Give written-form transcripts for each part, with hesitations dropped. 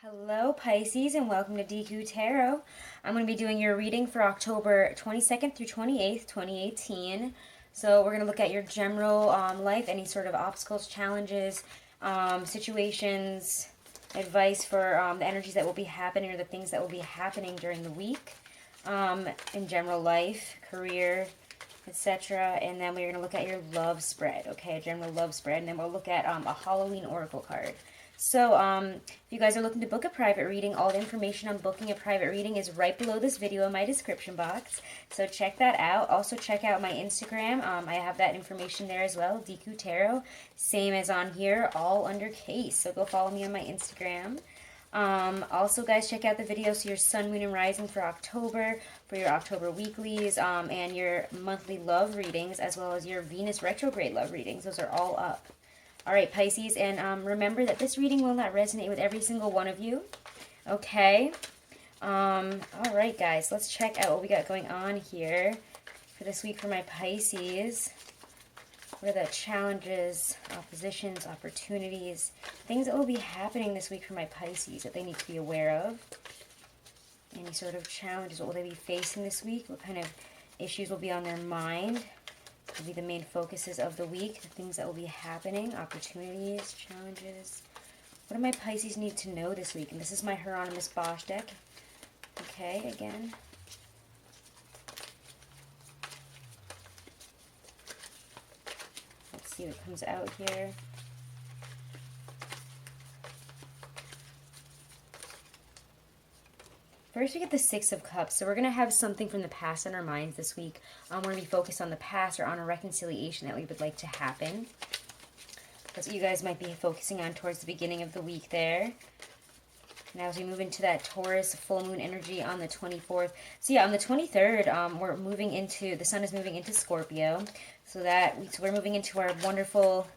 Hello Pisces and welcome to Deku Tarot. I'm going to be doing your reading for October 22nd through 28th, 2018. So we're going to look at your general life, any sort of obstacles, challenges, situations, advice for the energies that will be happening or the things that will be happening during the week in general life, career, etc. And then we're going to look at your love spread, okay, a general love spread. And then we'll look at a Halloween oracle card. So, if you guys are looking to book a private reading, all the information on booking a private reading is right below this video in my description box. So check that out. Also check out my Instagram. I have that information there as well, Deku Tarot. Same as on here, all under case. So go follow me on my Instagram. Also, guys, check out the videos for your Sun, Moon, and Rising for October, for your October weeklies, and your monthly love readings, as well as your Venus retrograde love readings. Those are all up. All right, Pisces, and remember that this reading will not resonate with every single one of you, okay? All right, guys, let's check out what we got going on here for this week for my Pisces. What are the challenges, oppositions, opportunities, things that will be happening this week for my Pisces that they need to be aware of? Any sort of challenges, what will they be facing this week? What kind of issues will be on their mind? Will be the main focuses of the week, the things that will be happening, opportunities, challenges. What do my Pisces need to know this week? And this is my Hieronymus Bosch deck. Okay, again. Let's see what comes out here. First, we get the Six of Cups. So we're going to have something from the past in our minds this week. We're going to be focused on the past or on a reconciliation that we would like to happen. That's what you guys might be focusing on towards the beginning of the week there. Now as we move into that Taurus full moon energy on the 24th. So yeah, on the 23rd, we're moving into, the sun is moving into Scorpio. So we're moving into our wonderful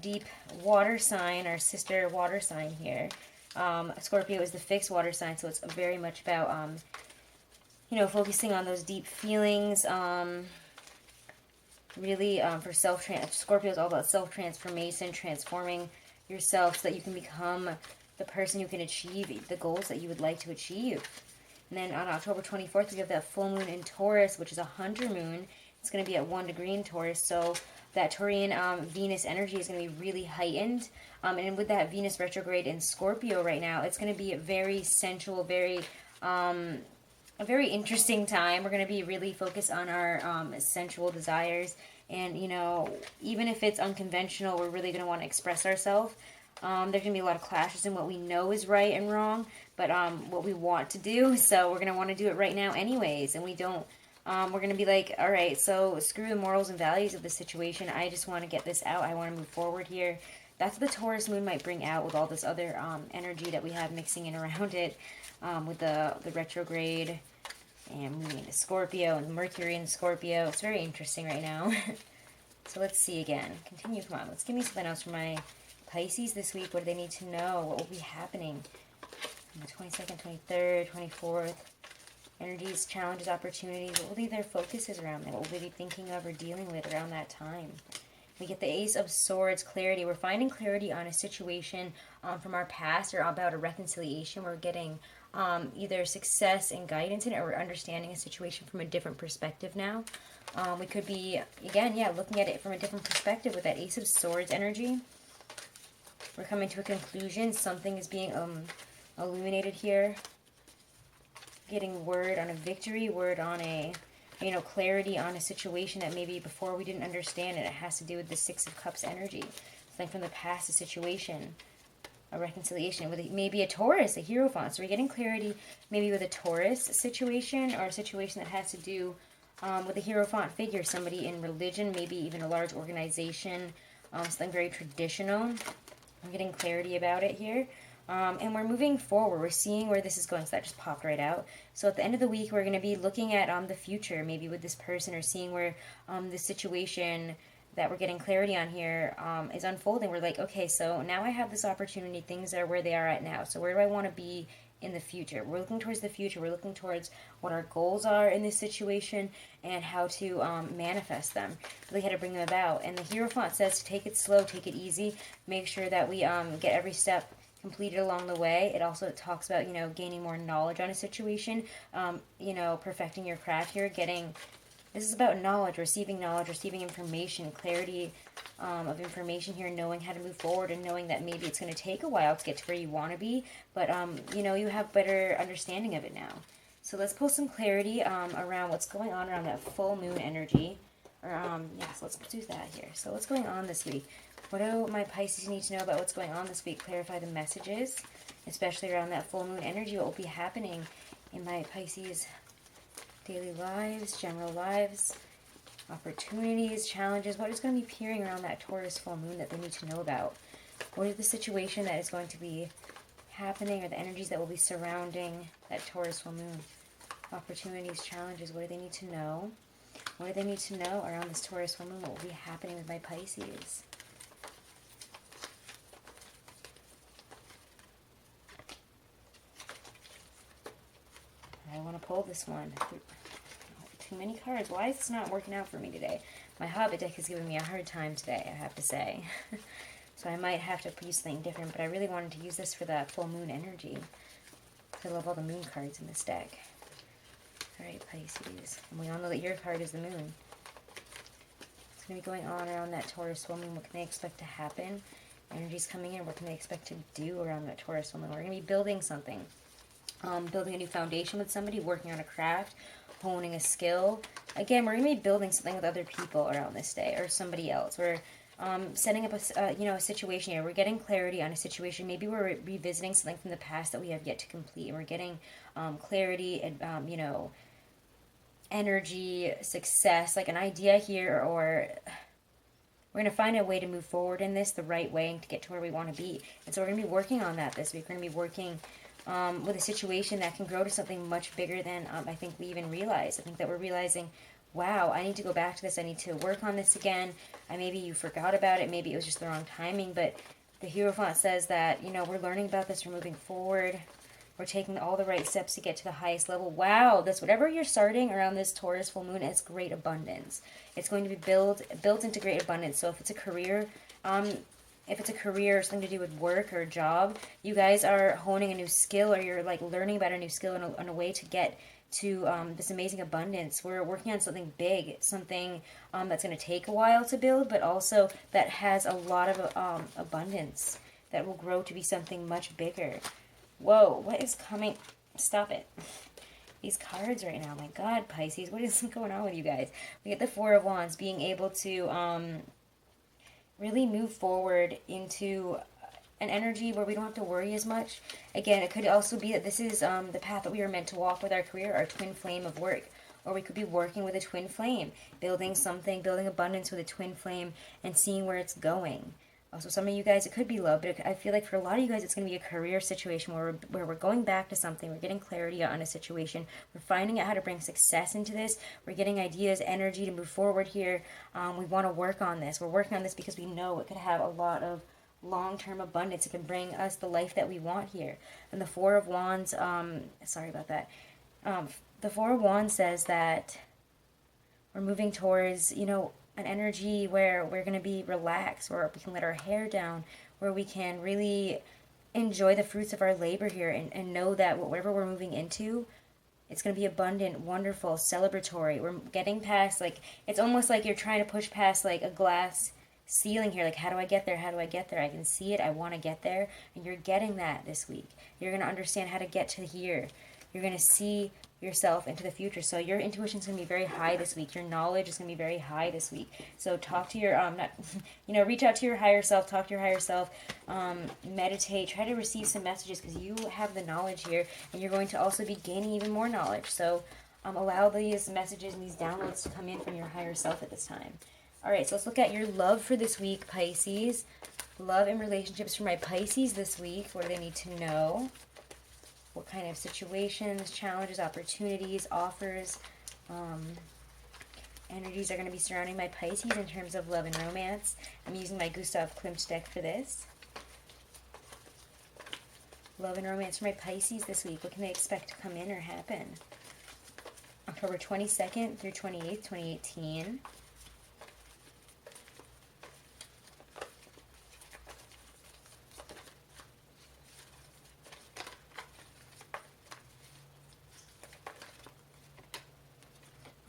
deep water sign, our sister water sign here. Scorpio is the fixed water sign, so it's very much about, focusing on those deep feelings. Really, for Scorpio is all about self-transformation, transforming yourself so that you can become the person who can achieve the goals that you would like to achieve. And then on October 24th, we have that full moon in Taurus, which is a hunter moon. It's going to be at 1 degree in Taurus, so that Taurian Venus energy is going to be really heightened. And with that Venus retrograde in Scorpio right now, it's going to be a very sensual, a very interesting time. We're going to be really focused on our sensual desires. And, even if it's unconventional, we're really going to want to express ourselves. There's going to be a lot of clashes in what we know is right and wrong, but what we want to do. So we're going to want to do it right now anyways. And we don't. We're going to be like, all right, so screw the morals and values of the situation. I just want to get this out. I want to move forward here. That's what the Taurus moon might bring out with all this other energy that we have mixing in around it with the retrograde and moving into Scorpio and Mercury in Scorpio. It's very interesting right now. So let's see again. Continue. Come on. Let's give me something else for my Pisces this week. What do they need to know? What will be happening on the 22nd, 23rd, 24th? Energies, challenges, opportunities. What will be their focuses around that? What will they be thinking of or dealing with around that time? We get the Ace of Swords, clarity. We're finding clarity on a situation from our past or about a reconciliation. We're getting either success and guidance in it, or we're understanding a situation from a different perspective now. We could be, again, looking at it from a different perspective with that Ace of Swords energy. We're coming to a conclusion. Something is being illuminated here. Getting word on a victory, word on a, clarity on a situation that maybe before we didn't understand, and it has to do with the Six of Cups energy. Something from the past, a situation, a reconciliation with maybe a Taurus, a Hierophant. So we're getting clarity maybe with a Taurus situation, or a situation that has to do with a Hierophant figure, somebody in religion, maybe even a large organization, something very traditional. I'm getting clarity about it here. And we're moving forward. We're seeing where this is going. So that just popped right out. So at the end of the week, we're going to be looking at the future, maybe with this person, or seeing where the situation that we're getting clarity on here is unfolding. We're like, okay, so now I have this opportunity. Things are where they are at now. So where do I want to be in the future? We're looking towards the future. We're looking towards what our goals are in this situation and how to manifest them, really how to bring them about. And the Hierophant says to take it slow, take it easy, make sure that we get every step completed along the way. It also talks about, gaining more knowledge on a situation, perfecting your craft here, this is about knowledge, receiving information, clarity of information here, knowing how to move forward and knowing that maybe it's going to take a while to get to where you want to be, but, you have better understanding of it now. So let's pull some clarity around what's going on around that full moon energy. Yes, let's do that here. So what's going on this week? What do my Pisces need to know about what's going on this week? Clarify the messages, especially around that full moon energy. What will be happening in my Pisces daily lives, general lives, opportunities, challenges? What is going to be appearing around that Taurus full moon that they need to know about? What is the situation that is going to be happening, or the energies that will be surrounding that Taurus full moon? Opportunities, challenges, what do they need to know? What do they need to know around this Taurus full moon? What will be happening with my Pisces? I want to pull this one. Too many cards. Why is this not working out for me today? My Hobbit deck is giving me a hard time today, I have to say. So I might have to use something different, but I really wanted to use this for that full moon energy. I love all the moon cards in this deck. Alright, Pisces. And we all know that your card is the moon. What's going to be going on around that Taurus full moon? What can they expect to happen? Energy's coming in. What can they expect to do around that Taurus full moon? We're going to be building something. Building a new foundation with somebody, working on a craft, honing a skill. Again, we're going to be building something with other people around this day, or somebody else. We're setting up a situation here. We're getting clarity on a situation. Maybe we're revisiting something from the past that we have yet to complete, and we're getting clarity and energy, success, like an idea here, or we're going to find a way to move forward in this the right way and to get to where we want to be. And so we're going to be working on that this week. We're going to be working with a situation that can grow to something much bigger than I think we even realize. I think that we're realizing, wow, I need to go back to this. I need to work on this again. Maybe you forgot about it. Maybe it was just the wrong timing. But the Hierophant says that, we're learning about this. We're moving forward. We're taking all the right steps to get to the highest level. Wow, this whatever you're starting around this Taurus full moon, it's great abundance. It's going to be built into great abundance. So if it's a career, or something to do with work or a job, you guys are honing a new skill, or you're like learning about a new skill in a way to get to this amazing abundance. We're working on something big, something that's going to take a while to build, but also that has a lot of abundance that will grow to be something much bigger. Whoa, what is coming? Stop it. These cards right now, my God, Pisces, what is going on with you guys? We get the Four of Wands, being able to really move forward into an energy where we don't have to worry as much. Again, it could also be that this is the path that we were meant to walk with our career, our twin flame of work. Or we could be working with a twin flame, building something, building abundance with a twin flame, and seeing where it's going. Also, some of you guys, it could be love, but I feel like for a lot of you guys, it's going to be a career situation where we're going back to something. We're getting clarity on a situation. We're finding out how to bring success into this. We're getting ideas, energy to move forward here. We want to work on this. We're working on this because we know it could have a lot of long-term abundance. It can bring us the life that we want here. And the Four of Wands, sorry about that. The Four of Wands says that we're moving towards, an energy where we're going to be relaxed, where we can let our hair down, where we can really enjoy the fruits of our labor here and know that whatever we're moving into, it's going to be abundant, wonderful, celebratory. We're getting past, it's almost like you're trying to push past, a glass ceiling here. How do I get there? How do I get there? I can see it. I want to get there. And you're getting that this week. You're going to understand how to get to here. You're going to see yourself into the future. So your intuition is going to be very high this week. Your knowledge is going to be very high this week. So talk to your reach out to your higher self. Talk to your higher self. Meditate. Try to receive some messages because you have the knowledge here, and you're going to also be gaining even more knowledge. So allow these messages and these downloads to come in from your higher self at this time. All right, so let's look at your love for this week, Pisces. Love and relationships for my Pisces this week. What do they need to know? What kind of situations, challenges, opportunities, offers, energies are going to be surrounding my Pisces in terms of love and romance. I'm using my Gustav Klimt deck for this. Love and romance for my Pisces this week. What can they expect to come in or happen? October 22nd through 28th, 2018.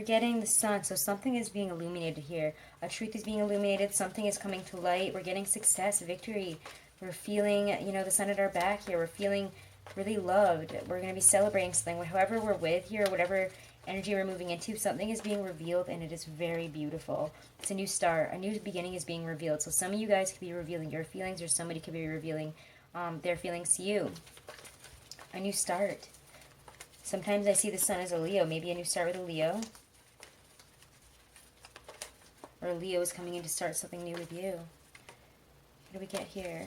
we're getting the sun. So something is being illuminated here. A truth is being illuminated. Something is coming to light. We're getting success, victory. We're feeling, you know, the sun at our back here. We're feeling really loved. We're going to be celebrating something. Whoever we're with here, whatever energy we're moving into, something is being revealed, and it is very beautiful. It's a new start. A new beginning is being revealed. So some of you guys could be revealing your feelings, or somebody could be revealing their feelings to you. A new start. Sometimes I see the sun as a Leo. Maybe a new start with a Leo. Or Leo is coming in to start something new with you. What do we get here?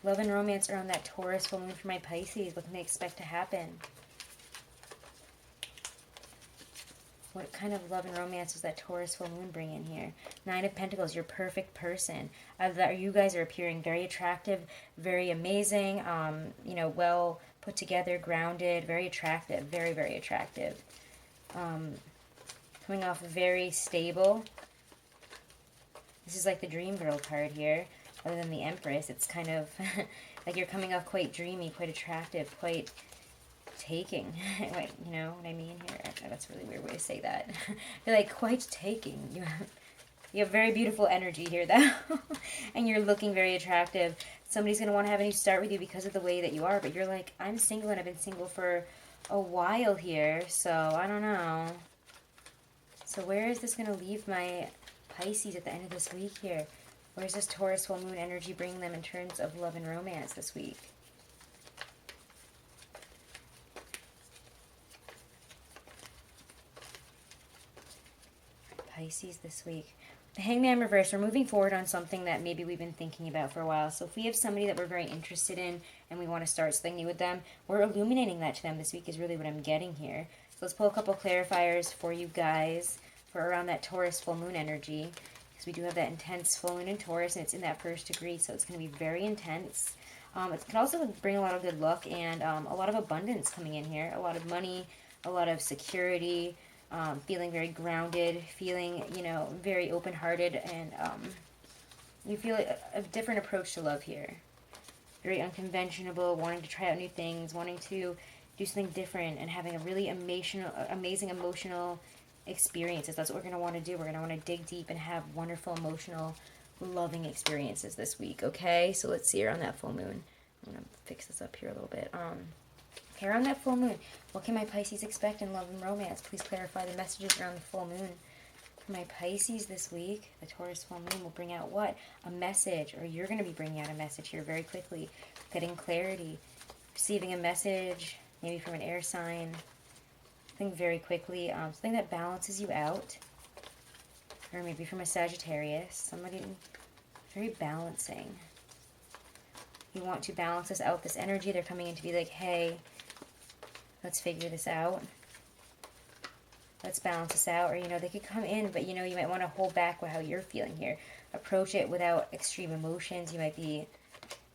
Love and romance around that Taurus full moon for my Pisces. What can they expect to happen? What kind of love and romance does that Taurus full moon bring in here? Nine of Pentacles, your perfect person. You guys are appearing very attractive, very amazing, you know, well put together, grounded, very attractive, very, very attractive. Coming off very stable. This is like the Dream Girl card here. Other than the Empress, it's kind of like you're coming off quite dreamy, quite attractive, quite taking. Wait, you know what I mean here? That's a really weird way to say that. You're like quite taking. You have very beautiful energy here, though. And you're looking very attractive. Somebody's going to want to have a new start with you because of the way that you are. But you're like, I'm single and I've been single for a while here. So, I don't know. So, where is this going to leave my Pisces at the end of this week here? Where's this Taurus full moon energy bringing them in terms of love and romance this week? Pisces this week. The Hangman reverse, we're moving forward on something that maybe we've been thinking about for a while. So if we have somebody that we're very interested in and we want to start something new with them, we're illuminating that to them this week is really what I'm getting here. So let's pull a couple clarifiers for you guys for around that Taurus full moon energy. Because we do have that intense full moon in Taurus, and it's in that first degree, so it's going to be very intense. It can also bring a lot of good luck and a lot of abundance coming in here. A lot of money, a lot of security, feeling very grounded, feeling, you know, very open-hearted, and you feel a different approach to love here. Very unconventional, wanting to try out new things, wanting to do something different, and having a really amazing emotional experiences. That's what we're going to want to do. We're going to want to dig deep and have wonderful, emotional, loving experiences this week, okay? So let's see around that full moon. I'm going to fix this up here a little bit. Okay, around that full moon, what can my Pisces expect in love and romance? Please clarify the messages around the full moon. For my Pisces this week, the Taurus full moon will bring out what? A message, or you're going to be bringing out a message here very quickly. Getting clarity, receiving a message, maybe from an air sign, something very quickly, something that balances you out, or maybe from a Sagittarius, somebody very balancing. You want to balance this out, this energy. They're coming in to be like, hey, let's figure this out. Let's balance this out. Or, you know, they could come in, but, you know, you might want to hold back with how you're feeling here. Approach it without extreme emotions. You might be,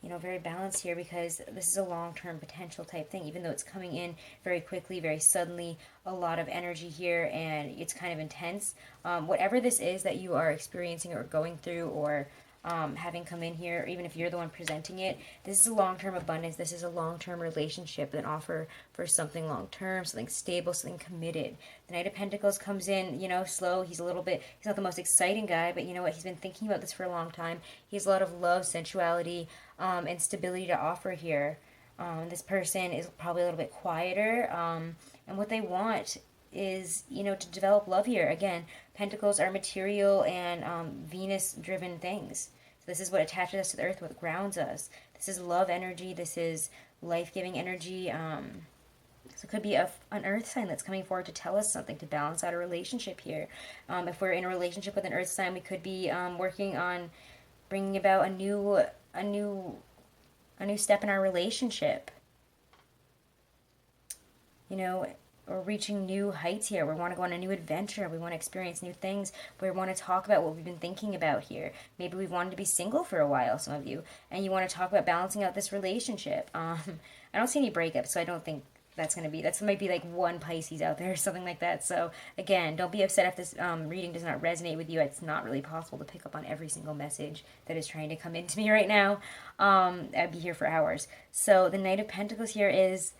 you know, very balanced here because this is a long-term potential type thing. Even though it's coming in very quickly, very suddenly, a lot of energy here, and it's kind of intense. Whatever this is that you are experiencing or going through or having come in here, or even if you're the one presenting it, this is a long-term abundance. This is a long-term relationship, an offer for something long-term, something stable, something committed. The Knight of Pentacles comes in, you know, slow. He's not the most exciting guy, but you know what? He's been thinking about this for a long time. He has a lot of love, sensuality, and stability to offer here. This person is probably a little bit quieter, and what they want is, you know, to develop love here. Again, Pentacles are material and Venus-driven things. So this is what attaches us to the earth, what grounds us. This is love energy. This is life-giving energy. So it could be an earth sign that's coming forward to tell us something, to balance out a relationship here. If we're in a relationship with an earth sign, we could be working on bringing about a new step in our relationship. You know, we're reaching new heights here. We want to go on a new adventure. We want to experience new things. We want to talk about what we've been thinking about here. Maybe we've wanted to be single for a while, some of you, and you want to talk about balancing out this relationship. I don't see any breakups, so I don't think that might be like one Pisces out there or something like that. So again, don't be upset if this reading does not resonate with you. It's not really possible to pick up on every single message that is trying to come into me right now. I'd be here for hours. So the Knight of Pentacles here is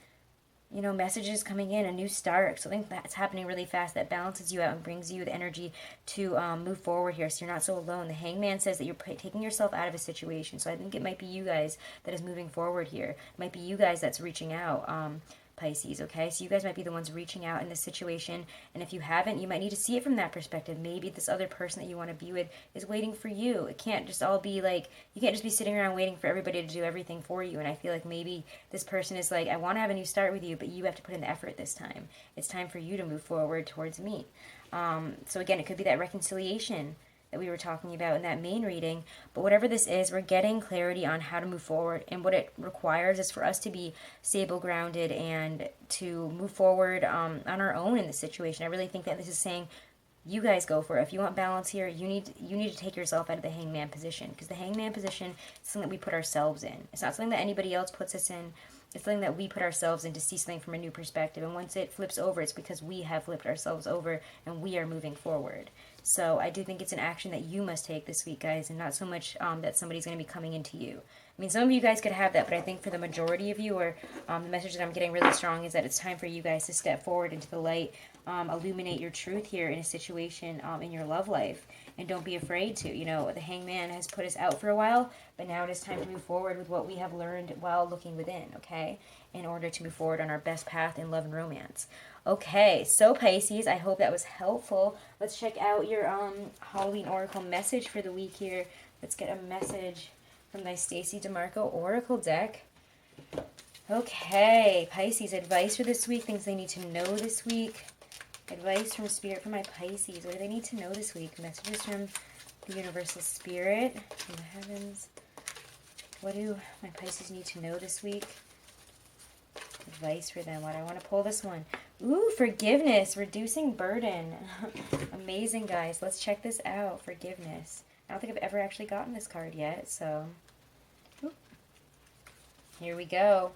you know, messages coming in, a new start, something that's happening really fast that balances you out and brings you the energy to move forward here, so you're not so alone. The Hangman says that you're taking yourself out of a situation, so I think it might be you guys that is moving forward here. It might be you guys that's reaching out, Pisces, okay? So you guys might be the ones reaching out in this situation, and if you haven't, you might need to see it from that perspective. Maybe this other person that you want to be with is waiting for you. It can't just all be like, you can't just be sitting around waiting for everybody to do everything for you, and I feel like maybe this person is like, I want to have a new start with you, but you have to put in the effort this time. It's time for you to move forward towards me. So again, it could be that reconciliation that we were talking about in that main reading. But whatever this is, we're getting clarity on how to move forward. And what it requires is for us to be stable, grounded, and to move forward on our own in this situation. I really think that this is saying, you guys go for it. If you want balance here, you need to take yourself out of the Hangman position. Because the Hangman position is something that we put ourselves in. It's not something that anybody else puts us in. It's something that we put ourselves in to see something from a new perspective. And once it flips over, it's because we have flipped ourselves over and we are moving forward. So I do think it's an action that you must take this week, guys, and not so much that somebody's going to be coming into you. I mean, some of you guys could have that, but I think for the majority of you, or the message that I'm getting really strong is that it's time for you guys to step forward into the light, illuminate your truth here in a situation in your love life, and don't be afraid to. You know, the Hangman has put us out for a while, but now it is time to move forward with what we have learned while looking within, okay, in order to move forward on our best path in love and romance. Okay, so Pisces, I hope that was helpful. Let's check out your Halloween Oracle message for the week here. Let's get a message from my Stacey DeMarco Oracle deck. Okay, Pisces, advice for this week, things they need to know this week. Advice from Spirit for my Pisces. What do they need to know this week? Messages from the Universal Spirit, from the heavens. What do my Pisces need to know this week? Advice for them. What I want to pull this one. Ooh, forgiveness, reducing burden. Amazing, guys. Let's check this out. Forgiveness. I don't think I've ever actually gotten this card yet, so here we go.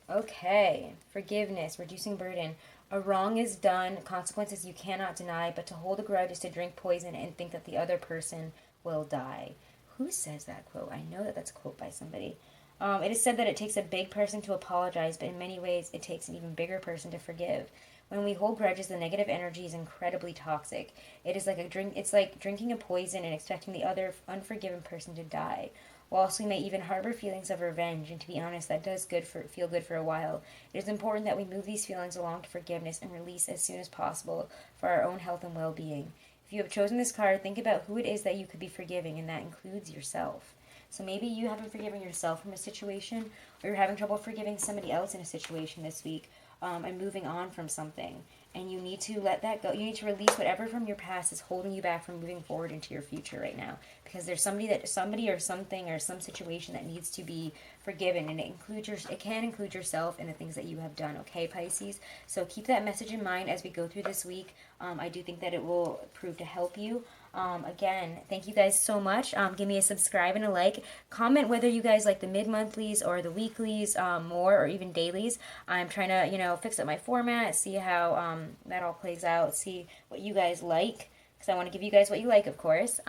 Okay, forgiveness, reducing burden. A wrong is done, consequences you cannot deny, but to hold a grudge is to drink poison and think that the other person will die. Who says that quote? I know that that's a quote by somebody. It is said that it takes a big person to apologize, but in many ways it takes an even bigger person to forgive. When we hold grudges, the negative energy is incredibly toxic. It is like it's like drinking a poison and expecting the other unforgiven person to die. Whilst we may even harbor feelings of revenge, and to be honest, that does feel good for a while, it is important that we move these feelings along to forgiveness and release as soon as possible for our own health and well-being. If you have chosen this card, think about who it is that you could be forgiving, and that includes yourself. So maybe you haven't forgiven yourself from a situation, or you're having trouble forgiving somebody else in a situation this week, and moving on from something. And you need to let that go. You need to release whatever from your past is holding you back from moving forward into your future right now. Because there's somebody or something or some situation that needs to be forgiven, and it can include yourself and the things that you have done. Okay, Pisces. So keep that message in mind as we go through this week. I do think that it will prove to help you. Again, thank you guys so much. Give me a subscribe and a like. Comment whether you guys like the mid-monthlies or the weeklies more, or even dailies. I'm trying to, fix up my format, see how that all plays out, see what you guys like, because I want to give you guys what you like, of course.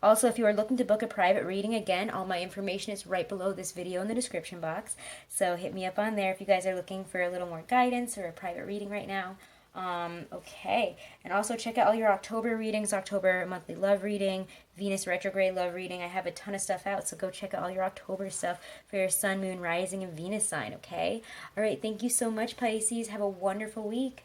Also, if you are looking to book a private reading, again, all my information is right below this video in the description box. So hit me up on there if you guys are looking for a little more guidance or a private reading right now. Okay, and also check out all your October readings, October monthly love reading, Venus retrograde love reading. I have a ton of stuff out, so go check out all your October stuff for your sun, moon, rising, and Venus sign, okay? All right, thank you so much, Pisces. Have a wonderful week.